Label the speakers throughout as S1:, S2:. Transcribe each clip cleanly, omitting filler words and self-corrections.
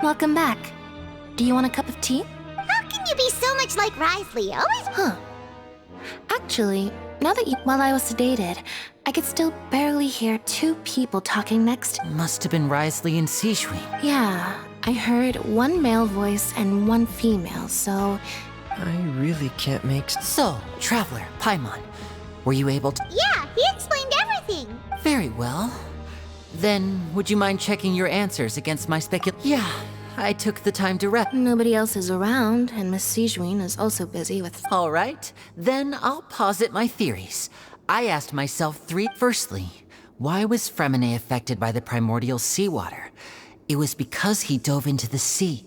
S1: Welcome back. Do you want a cup of tea?
S2: How can you be so much like Risley? Always.
S1: Actually, now that while I was sedated, I could still barely hear two people talking next.
S3: Must have been Risley and Sijui.
S1: Yeah, I heard one male voice and one female, so...
S4: I really can't make...
S3: So, Traveler, Paimon, were you able to...
S2: Yeah, he explained everything.
S3: Very well. Then, would you mind checking your answers against my Yeah, I took the time to rep.
S1: Nobody else is around, and Miss Sijui is also busy with...
S3: All right, then I'll posit my theories. I asked myself three... Firstly, why was Fremine affected by the primordial seawater? It was because he dove into the sea.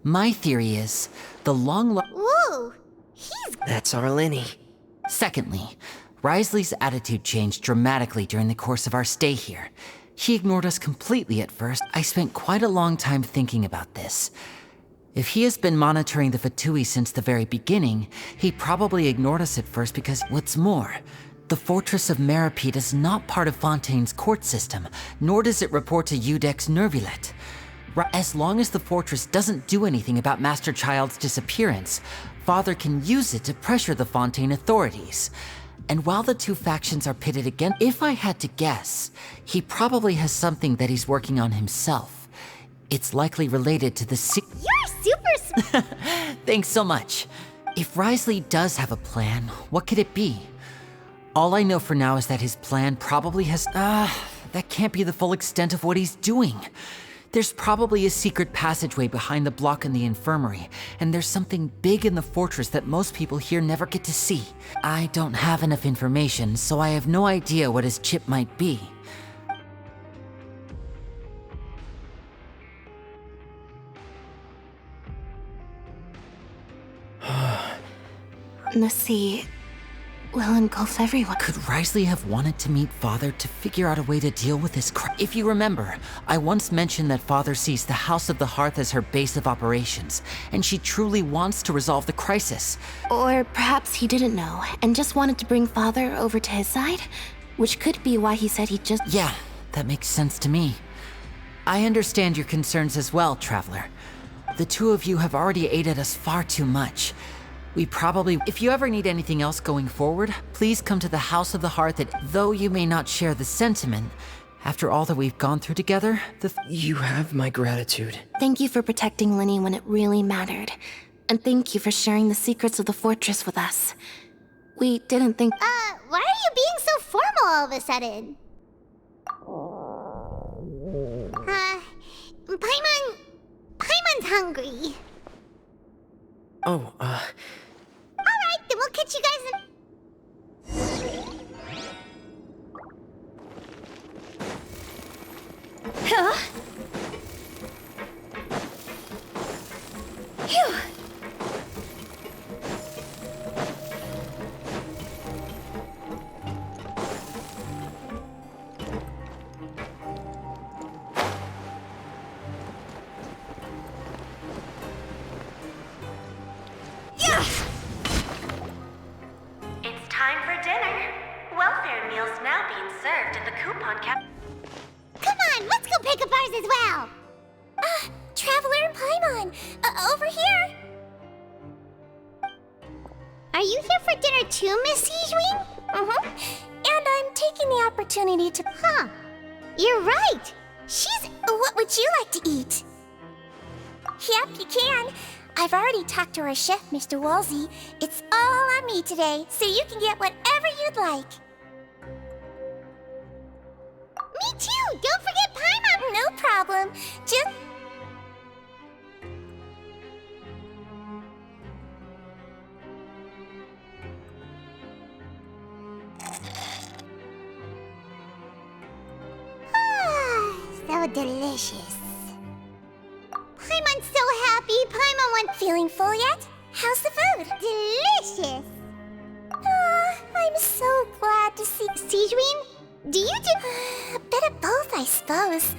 S3: My theory is, the
S2: Ooh,
S4: That's our Lenny.
S3: Secondly, Risley's attitude changed dramatically during the course of our stay here. He ignored us completely at first. I spent quite a long time thinking about this. If he has been monitoring the Fatui since the very beginning, he probably ignored us at first because, what's more, the Fortress of Meripede is not part of Fontaine's court system, nor does it report to Udex Nervulet. As long as the fortress doesn't do anything about Master Child's disappearance, Father can use it to pressure the Fontaine authorities. And while the two factions are pitted against, if I had to guess, he probably has something that he's working on himself. It's likely related to the
S2: you're super...
S3: Thanks so much. If Risley does have a plan, what could it be? All I know for now is that his plan probably has... that can't be the full extent of what he's doing. There's probably a secret passageway behind the block in the infirmary, and there's something big in the fortress that most people here never get to see. I don't have enough information, so I have no idea what his chip might be.
S1: The sea will engulf everyone.
S3: Could Risley have wanted to meet Father to figure out a way to deal with this If you remember, I once mentioned that Father sees the House of the Hearth as her base of operations, and she truly wants to resolve the crisis.
S1: Or perhaps he didn't know, and just wanted to bring Father over to his side? Which could be why he said he'd just...
S3: Yeah, that makes sense to me. I understand your concerns as well, Traveler. The two of you have already aided us far too much. We probably... If you ever need anything else going forward, please come to the House of the Hearth. Though you may not share the sentiment, after all that we've gone through together,
S4: You have my gratitude.
S1: Thank you for protecting Lenny when it really mattered. And thank you for sharing the secrets of the fortress with us. We didn't think...
S2: why are you being so formal all of a sudden? Paimon's hungry.
S4: Oh,
S2: Alright, then we'll catch you guys in...
S1: Huh? Phew.
S5: It's time for dinner. Welfare meals now being served in the coupon cap.
S2: Come on, let's go pick up ours as well! Traveler and Paimon! Over here! Are you here for dinner too, Miss Sijui? Mm-hmm. And I'm taking the opportunity to... You're right! What would you like to eat? Yep, you can. I've already talked to our chef, Mr. Wolsey. It's all on me today, so you can get whatever you'd like. Me too! Don't forget Paimon! No problem. Just... so delicious. Paimon's so happy. Paimon went... Feeling full yet? How's the food? Delicious! I'm so glad to see... Sijui, do you do... A bit of both, I suppose.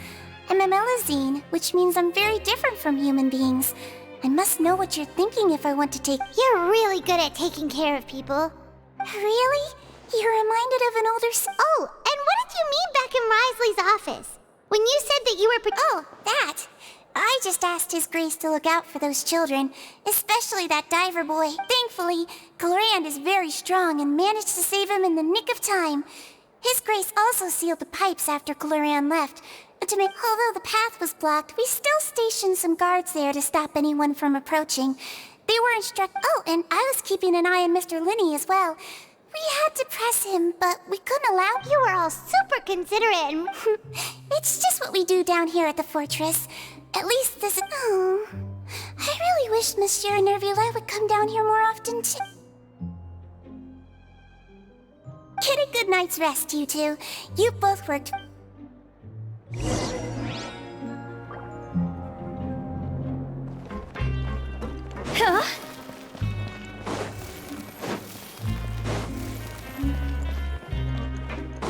S2: I'm a Melazine, which means I'm very different from human beings. I must know what you're thinking if I want to take... You're really good at taking care of people. Really? You're reminded of an older... Oh, and what did you mean back in Risley's office? When you said that you were... Oh, that. I I just asked His Grace to look out for those children, especially that diver boy. Thankfully, Glorand is very strong and managed to save him in the nick of time. His Grace also sealed the pipes after Glorand left. Although the path was blocked, we still stationed some guards there to stop anyone from approaching. They were instructed. Oh, and I was keeping an eye on Mr. Linney as well. We had to press him, but we couldn't allow.
S6: You were all super considerate.
S2: It's just what we do down here at the fortress. At least this. Oh, I really wish Monsieur Nervula would come down here more often too. Get a good night's rest, you two. You both worked.
S6: Huh?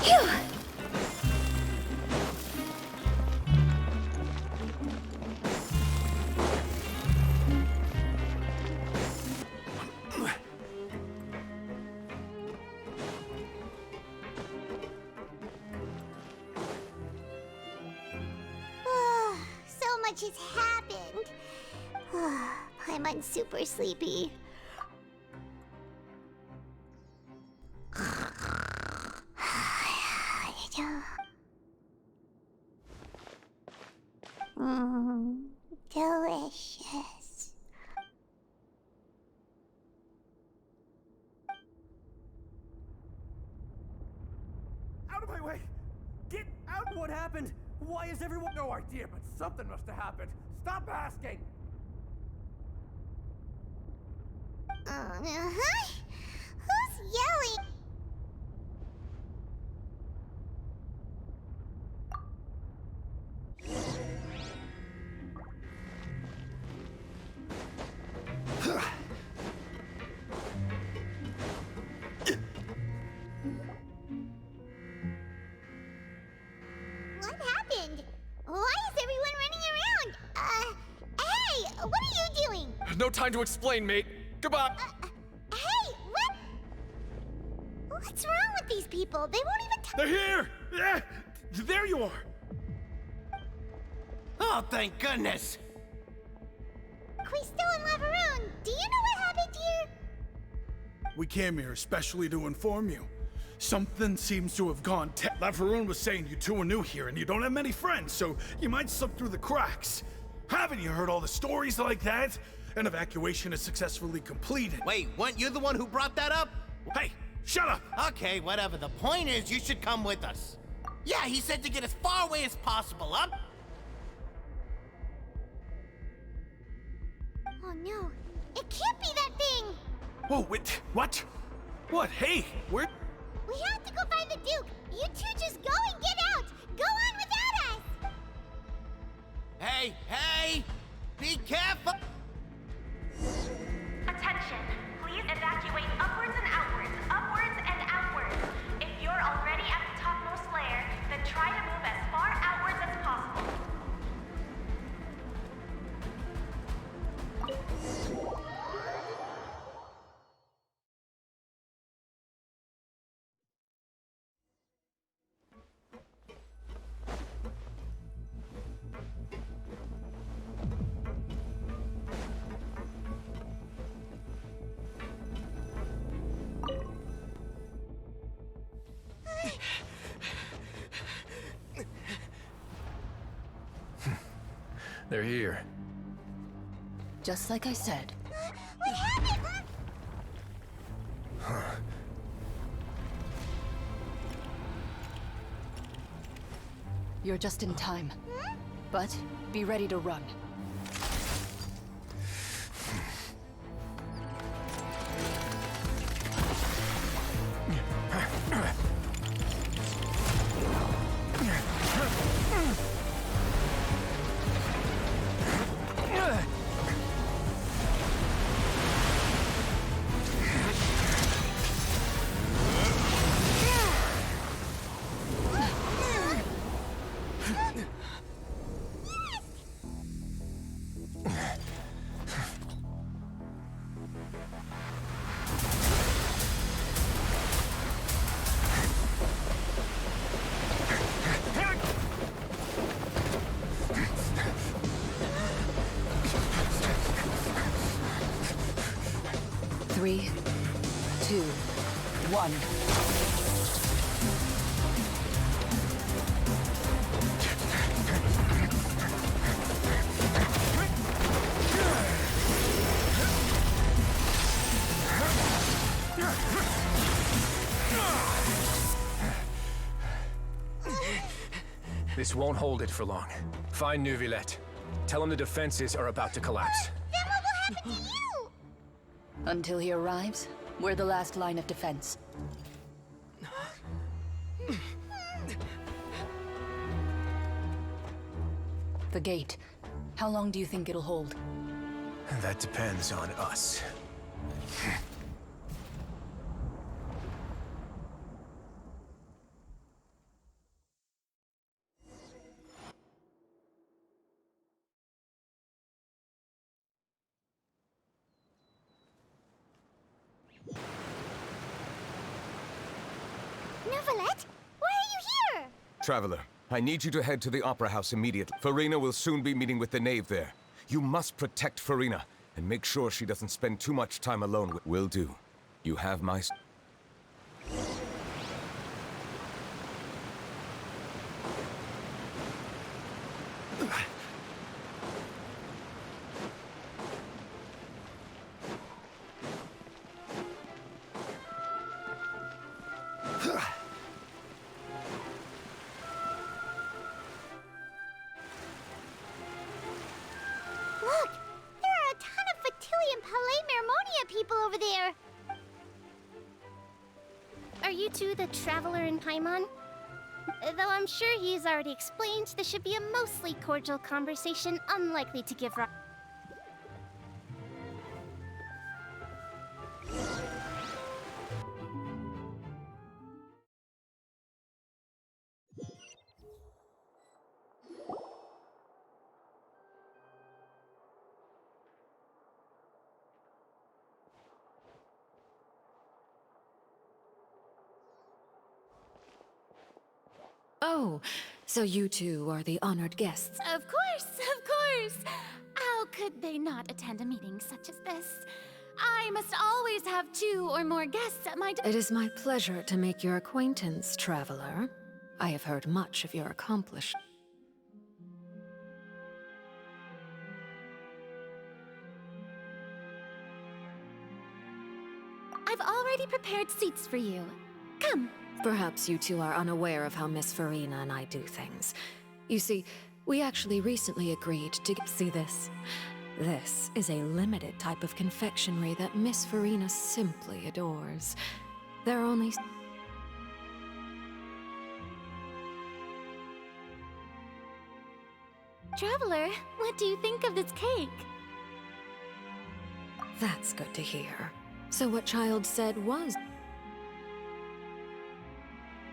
S6: Phew.
S2: So much has happened. I'm super sleepy. Delicious.
S7: Out of my way! Get out! What happened? Why is everyone... No idea, but something must have happened. Stop asking!
S2: Who's yelling? What happened? Why is everyone running around? Hey, what are you doing?
S7: No time to explain, mate. Goodbye.
S2: Hey, what? What's wrong with these people? They won't even
S7: They're here! Yeah, there you are!
S8: Oh, thank goodness!
S2: Quisto and Lavaroon, do you know what happened here?
S9: We came here especially to inform you. Something seems to have gone Lavaroon was saying you two are new here and you don't have many friends, so you might slip through the cracks. Haven't you heard all the stories like that? An evacuation is successfully completed.
S8: Wait, weren't you the one who brought that up?
S9: Hey, shut up!
S8: Okay, whatever. The point is, you should come with us. Yeah, he said to get as far away as possible, huh?
S2: Oh no, it can't be that thing!
S9: Whoa, wait, what? What? Hey, where?
S2: We have to go find the Duke! You two just go and get out! Go on without us!
S8: Hey, hey! Be careful!
S5: Attention, please evacuate upwards and outwards, upwards and outwards. If you're already at the topmost layer, then try to move as far outwards as possible.
S7: They're here.
S10: Just like I said.
S2: What happened?
S10: You're just in time. But be ready to run. 3, 2, 1.
S11: This won't hold it for long. Find Neuvillette. Tell him the defenses are about to collapse.
S6: Then what will happen to you?
S10: Until he arrives, we're the last line of defense. The gate. How long do you think it'll hold?
S11: That depends on us.
S6: Neuvillette, why are you here?
S12: Traveler, I need you to head to the Opera House immediately. Farina will soon be meeting with the knave there. You must protect Farina, and make sure she doesn't spend too much time alone with— Will do. You have my—
S6: Look, there are a ton of Fatilian Palais Mermonia people over there. Are you two the traveler in Paimon? Though I'm sure he's already explained, this should be a mostly cordial conversation, unlikely to give rise.
S13: Oh, so you two are the honored guests.
S14: Of course, of course! How could they not attend a meeting such as this? I must always have 2 or more guests at my
S13: It is my pleasure to make your acquaintance, traveler. I have heard much of your accomplishments.
S14: I've already prepared seats for you. Come.
S13: Perhaps you two are unaware of how Miss Farina and I do things. You see, we actually recently agreed to see this. This is a limited type of confectionery that Miss Farina simply adores. There are only...
S14: Traveler, what do you think of this cake?
S13: That's good to hear. So what Child said was...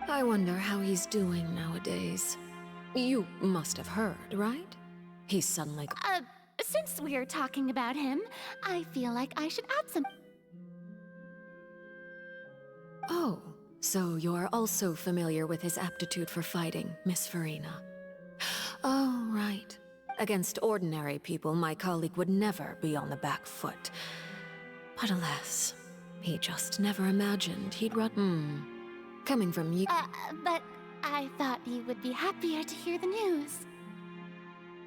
S13: I wonder how he's doing nowadays. You must have heard, right? He's suddenly...
S14: Since we're talking about him, I feel like I should add some...
S13: Oh, so you're also familiar with his aptitude for fighting, Miss Farina. Oh, right. Against ordinary people, my colleague would never be on the back foot. But alas, he just never imagined he'd run... Coming from you...
S14: but I thought you would be happier to hear the news.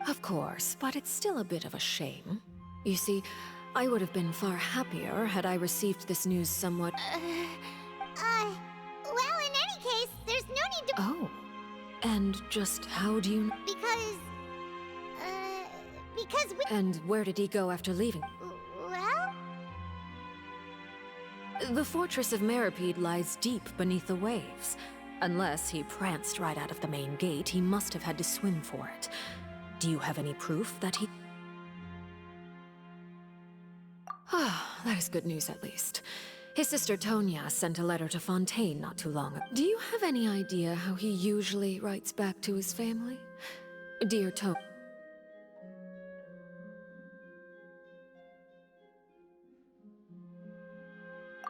S13: Of course, but it's still a bit of a shame. You see, I would have been far happier had I received this news somewhat...
S6: Well, in any case, there's no need to...
S13: Oh. And just how do you...
S6: Because we...
S13: And where did he go after leaving?
S6: Well...
S13: The fortress of Meripede lies deep beneath the waves. Unless he pranced right out of the main gate, he must have had to swim for it. Do you have any proof that he... Ah, that is good news at least. His sister Tonya sent a letter to Fontaine not too long ago. Do you have any idea how he usually writes back to his family? Dear Tonya...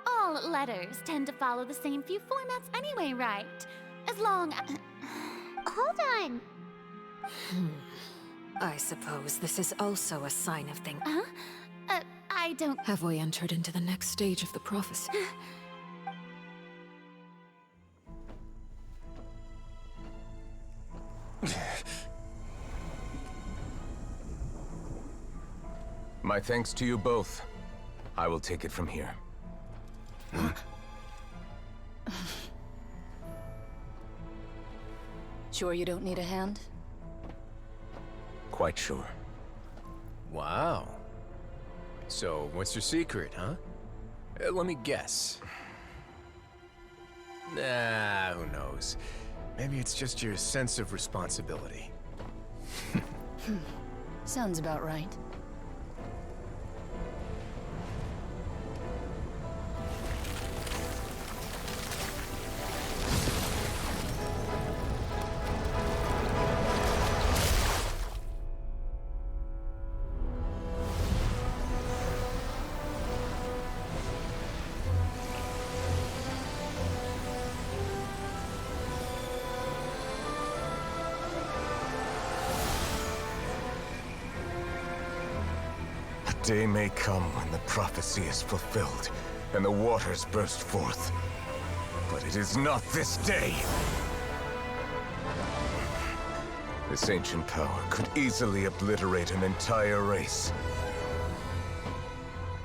S14: All letters tend to follow the same few formats anyway, right? As long as...
S6: Hold on.
S13: I suppose this is also a sign of things.
S14: Huh? I don't...
S13: Have we entered into the next stage of the prophecy?
S12: My thanks to you both. I will take it from here.
S10: Sure you don't need a hand?
S12: Quite sure.
S11: Wow. So, what's your secret, huh? Let me guess. Nah, who knows? Maybe it's just your sense of responsibility.
S10: Sounds about right.
S12: A day may come when the prophecy is fulfilled, and the waters burst forth. But it is not this day! This ancient power could easily obliterate an entire race.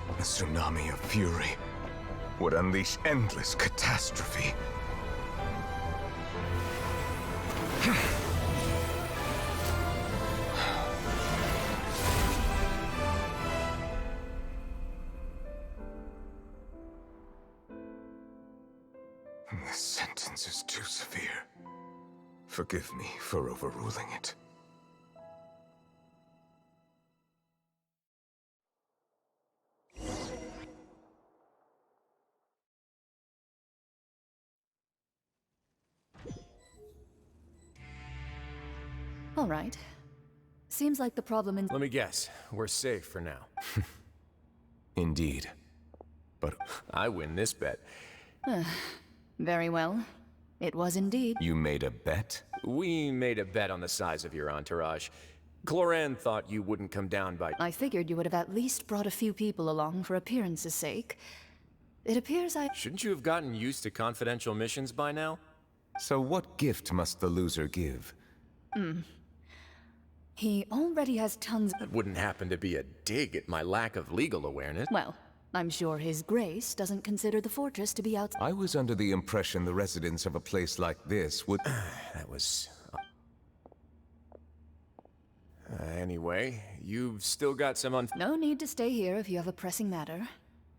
S12: A tsunami of fury would unleash endless catastrophe. This sentence is too severe. Forgive me for overruling it.
S10: All right. Seems like the problem in...
S11: Let me guess. We're safe for now.
S12: Indeed. But
S11: I win this bet.
S10: Very well. It was indeed.
S12: you made a bet?
S11: We made a bet on the size of your entourage. Cloran thought you wouldn't come down by...
S10: I figured you would have at least brought a few people along for appearance's sake. It appears I...
S11: Shouldn't you have gotten used to confidential missions by now?
S12: So what gift must the loser give?
S10: He already has tons...
S11: That wouldn't happen to be a dig at my lack of legal awareness.
S10: Well, I'm sure His Grace doesn't consider the fortress to be out...
S12: I was under the impression the residents of a place like this would...
S11: That was... Anyway, you've still got some
S10: No need to stay here if you have a pressing matter.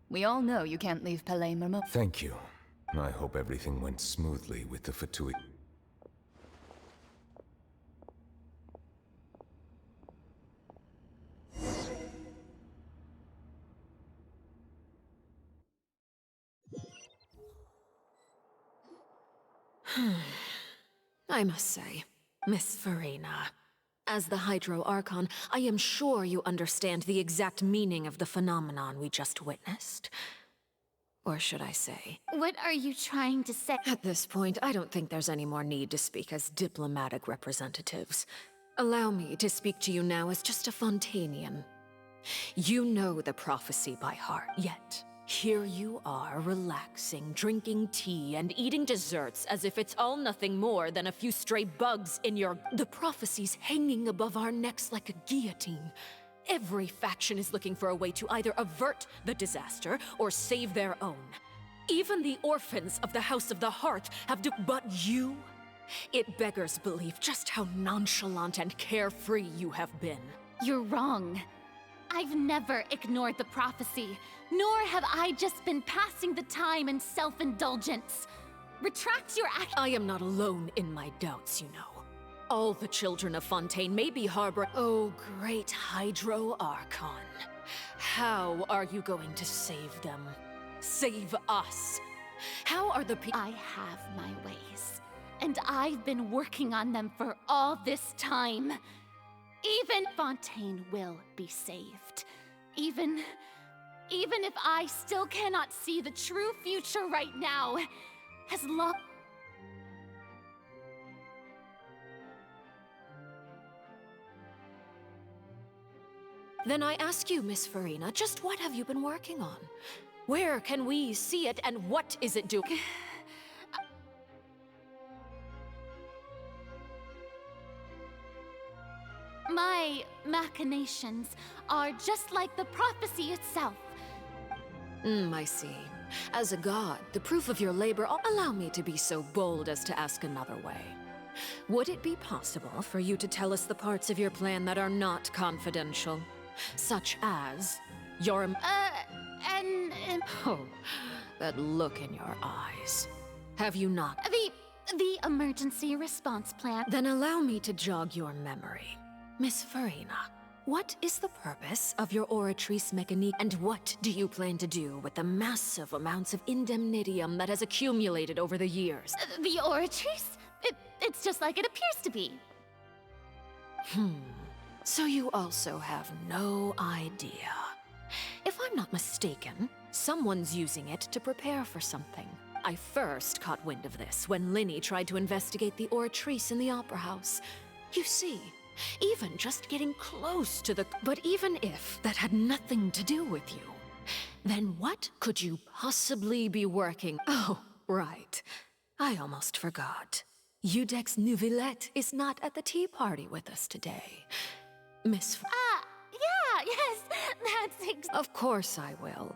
S10: We all know you can't leave Palais Mermo...
S12: Thank you. I hope everything went smoothly with the Fatui.
S13: I must say, Miss Farina, as the Hydro Archon, I am sure you understand the exact meaning of the phenomenon we just witnessed. Or should I say...
S14: What are you trying to say?
S13: At this point, I don't think there's any more need to speak as diplomatic representatives. Allow me to speak to you now as just a Fontanian. You know the prophecy by heart, yet here you are, relaxing, drinking tea, and eating desserts as if it's all nothing more than a few stray bugs in your... The prophecy's hanging above our necks like a guillotine. Every faction is looking for a way to either avert the disaster or save their own. Even the orphans of the House of the Heart have to... But you? It beggars belief just how nonchalant and carefree you have been.
S14: You're wrong. I've never ignored the prophecy, nor have I just been passing the time in self-indulgence. Retract your act-
S13: I am not alone in my doubts, you know. All the children of Fontaine may be harboring... Oh, great Hydro Archon. How are you going to save them? Save us? How are the people...
S14: I have my ways, and I've been working on them for all this time. Even Fontaine will be saved. Even if I still cannot see the true future right now, as long...
S13: Then I ask you, Miss Farina, just what have you been working on? Where can we see it, and what is it doing?
S14: My machinations are just like the prophecy itself.
S13: I see. As a god, the proof of your labor, allow me to be so bold as to ask another way. Would it be possible for you to tell us the parts of your plan that are not confidential? Such as your... Oh, that look in your eyes. Have you not?
S14: The emergency response plan.
S13: Then allow me to jog your memory. Miss Farina, what is the purpose of your oratrice mécanique, and what do you plan to do with the massive amounts of indemnitium that has accumulated over the years?
S14: The oratrice? It's just like it appears to be.
S13: So you also have no idea. If I'm not mistaken, someone's using it to prepare for something. I first caught wind of this when Linny tried to investigate the oratrice in the Opera House. You see, even just getting close to the... But even if that had nothing to do with you, then what could you possibly be working... Oh, right. I almost forgot. Udex Neuvillette is not at the tea party with us today. Miss...
S14: Yeah, yes, that's
S13: Of course I will.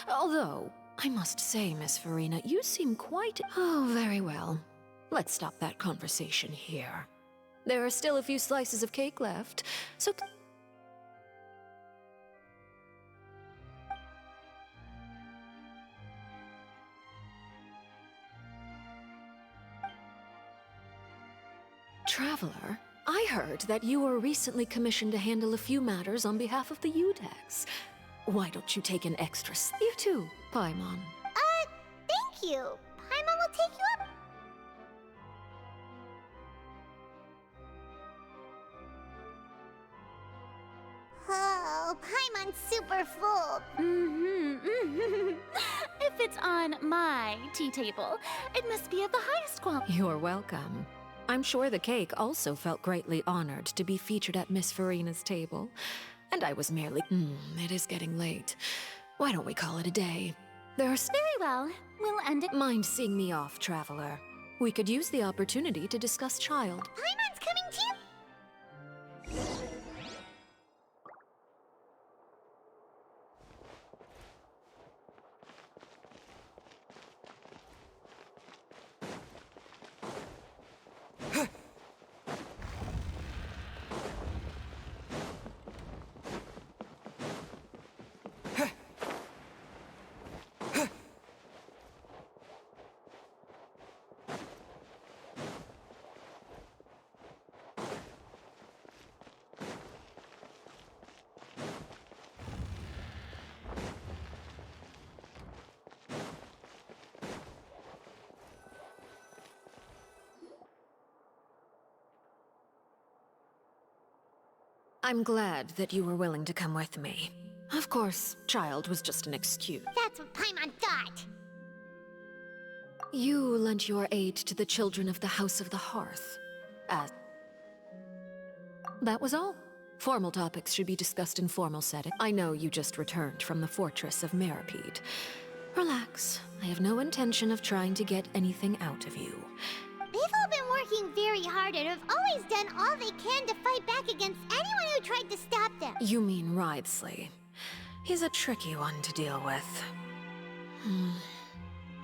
S13: Although, I must say, Miss Farina, you seem quite... Oh, very well. Let's stop that conversation here. There are still a few slices of cake left, so... Traveler, I heard that you were recently commissioned to handle a few matters on behalf of the Udex. Why don't you take an extra... You too, Paimon.
S2: Thank you. Paimon will take you up. Oh, Paimon's super full.
S14: If it's on my tea table, it must be of the highest quality.
S13: You're welcome. I'm sure the cake also felt greatly honored to be featured at Miss Farina's table. And I was merely... it is getting late. Why don't we call it a day? There are...
S14: Very well. We'll end it...
S13: Mind seeing me off, Traveler. We could use the opportunity to discuss Child.
S2: Paimon's coming too.
S13: I'm glad that you were willing to come with me. Of course, Child was just an excuse.
S2: That's what Paimon thought.
S13: You lent your aid to the children of the House of the Hearth. That was all. Formal topics should be discussed in formal setting. I know you just returned from the fortress of Meripede. Relax. I have no intention of trying to get anything out of you.
S2: They've all been working very hard and have always done all they can to fight back against anyone who tried to stop them.
S13: You mean Writhsley. He's a tricky one to deal with.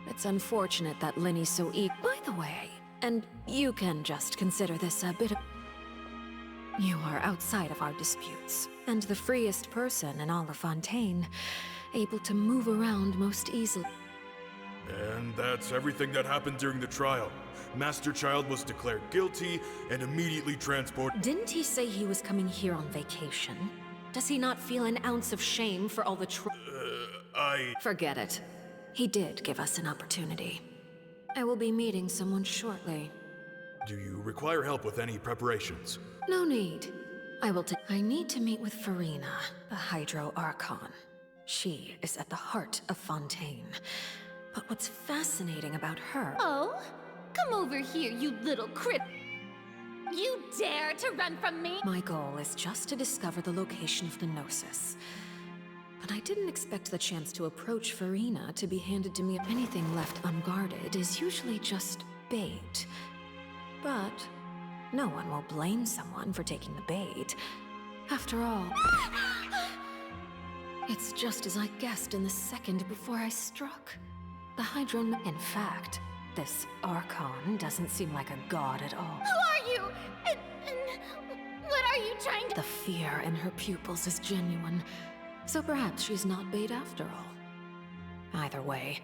S13: It's unfortunate that Linny's so By the way, and you can just consider this a bit of... You are outside of our disputes, and the freest person in all of Fontaine, able to move around most easily.
S15: And that's everything that happened during the trial. Master Child was declared guilty and immediately transported.
S13: Didn't he say he was coming here on vacation? Does he not feel an ounce of shame for all the Forget it. He did give us an opportunity. I will be meeting someone shortly.
S15: Do you require help with any preparations?
S13: No need. I need to meet with Farina, the Hydro Archon. She is at the heart of Fontaine. But what's fascinating about her...
S14: Oh? Come over here, you little crip... You dare to run from me?
S13: My goal is just to discover the location of the Gnosis. But I didn't expect the chance to approach Farina to be handed to me. Anything left unguarded is usually just bait. But no one will blame someone for taking the bait. After all, it's just as I guessed in the second before I struck. The Hydron... In fact, this Archon doesn't seem like a god at all.
S14: Who are you? And what are you trying to...
S13: The fear in her pupils is genuine. So perhaps she's not bait after all. Either way.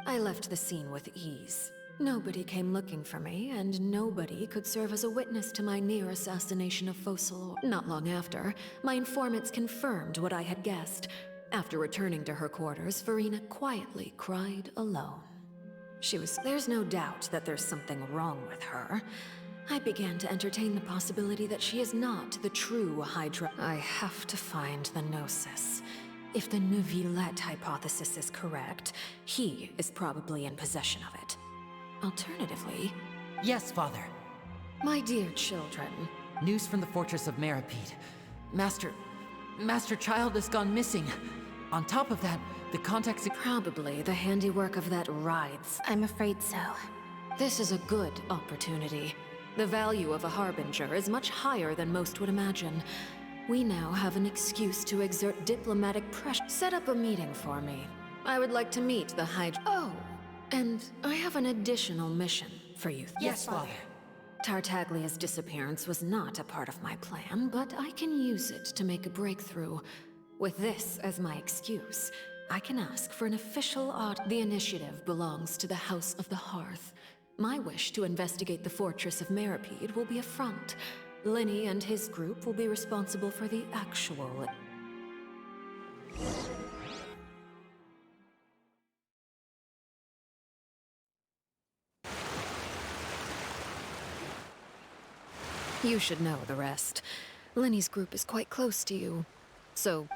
S13: I left the scene with ease. Nobody came looking for me, and nobody could serve as a witness to my near assassination of Fossil. Not long after, my informants confirmed what I had guessed. After returning to her quarters, Farina quietly cried alone. There's no doubt that there's something wrong with her. I began to entertain the possibility that she is not the true Hydra. I have to find the Gnosis. If the Neuvillette hypothesis is correct, he is probably in possession of it. Alternatively...
S3: Yes, Father.
S13: My dear children.
S3: News from the fortress of Meripede. Master Child has gone missing. On top of that, the contacts...
S13: Probably the handiwork of that Rides.
S1: I'm afraid so.
S13: This is a good opportunity. The value of a Harbinger is much higher than most would imagine. We now have an excuse to exert diplomatic pressure. Set up a meeting for me. I would like to meet the Hydra... Oh, and I have an additional mission for you.
S3: Yes, Father.
S13: Tartaglia's disappearance was not a part of my plan, but I can use it to make a breakthrough. With this as my excuse, I can ask for an official audit. The initiative belongs to the House of the Hearth. My wish to investigate the fortress of Meripede will be a front. Lenny and his group will be responsible for the actual... You should know the rest. Lenny's group is quite close to you, so...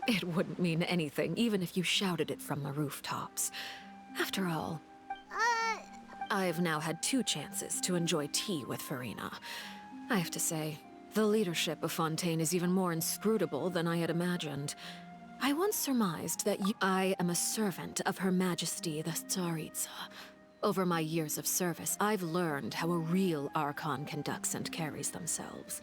S13: It wouldn't mean anything, even if you shouted it from the rooftops. After all... I've now had 2 chances to enjoy tea with Farina. I have to say, the leadership of Fontaine is even more inscrutable than I had imagined. I once surmised that I am a servant of Her Majesty the Tsaritsa. Over my years of service, I've learned how a real Archon conducts and carries themselves.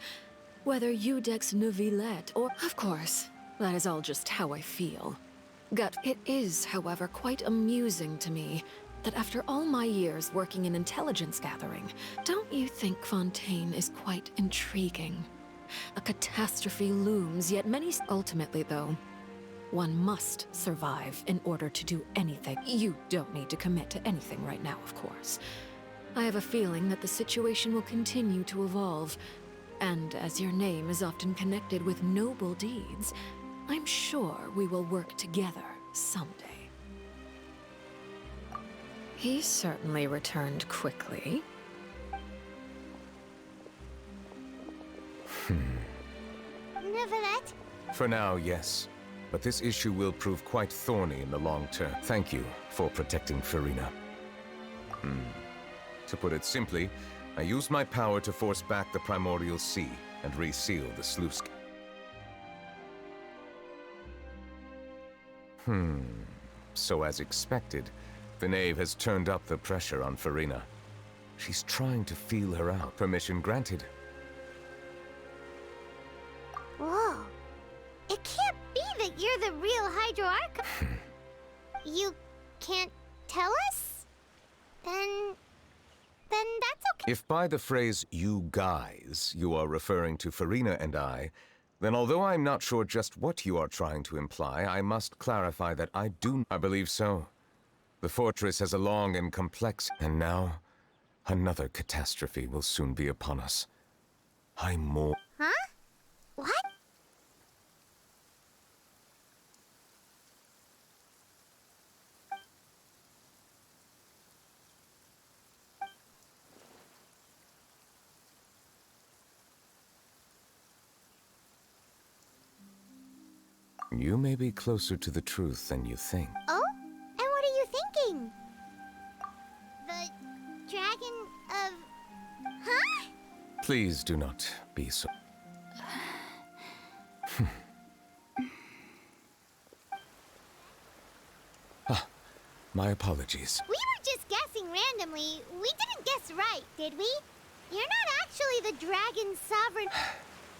S13: Whether Eudex Neuvillette or... Of course, that is all just how I feel. It is, however, quite amusing to me that after all my years working in intelligence gathering, don't you think Fontaine is quite intriguing? A catastrophe looms, yet many... Ultimately, though, one must survive in order to do anything. You don't need to commit to anything right now, of course. I have a feeling that the situation will continue to evolve, and as your name is often connected with noble deeds, I'm sure we will work together someday. He certainly returned quickly.
S2: Neuvillette?
S12: For now, yes. But this issue will prove quite thorny in the long term. Thank you for protecting Farina. To put it simply, I used my power to force back the Primordial Sea and reseal the sluice. So as expected, the knave has turned up the pressure on Farina. She's trying to feel her out. Permission granted.
S2: Whoa. It can't be that you're the real Hydro-Arch. You can't tell us? Then that's okay.
S12: If by the phrase, you guys, you are referring to Farina and I, then although I'm not sure just what you are trying to imply, I must clarify that I believe so. The fortress has a long and complex... And now, another catastrophe will soon be upon us. Huh?
S2: What?
S12: You may be closer to the truth than you think.
S2: Oh? And what are you thinking? The dragon of... Huh?
S12: Please do not be so... My apologies.
S2: We were just guessing randomly. We didn't guess right, did we? You're not actually the dragon sovereign...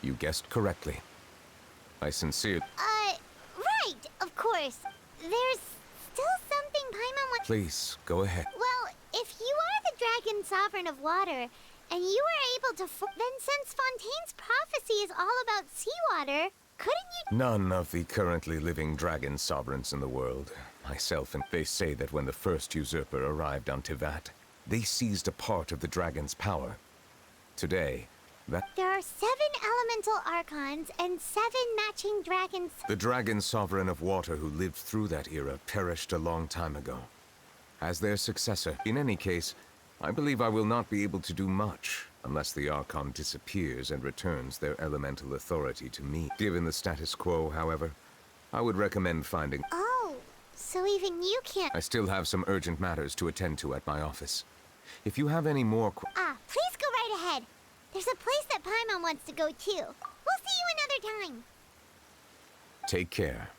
S12: You guessed correctly. I sincerely...
S2: Right, of course. There's still something Paimon wants...
S12: Please, go ahead.
S2: Well, if you are the dragon sovereign of water, and you were able to... then since Fontaine's prophecy is all about seawater, couldn't you...
S12: None of the currently living dragon sovereigns in the world, myself and they say that when the first usurper arrived on Tivat, they seized a part of the dragon's power. Today, that...
S2: There are 7 elemental archons and 7 matching dragons...
S12: The dragon sovereign of water who lived through that era perished a long time ago. As their successor, in any case, I believe I will not be able to do much unless the Archon disappears and returns their elemental authority to me. Given the status quo, however, I would recommend finding...
S2: Oh, so even you can't...
S12: I still have some urgent matters to attend to at my office. If you have any more
S2: please go right ahead. There's a place that Paimon wants to go too. We'll see you another time.
S12: Take care.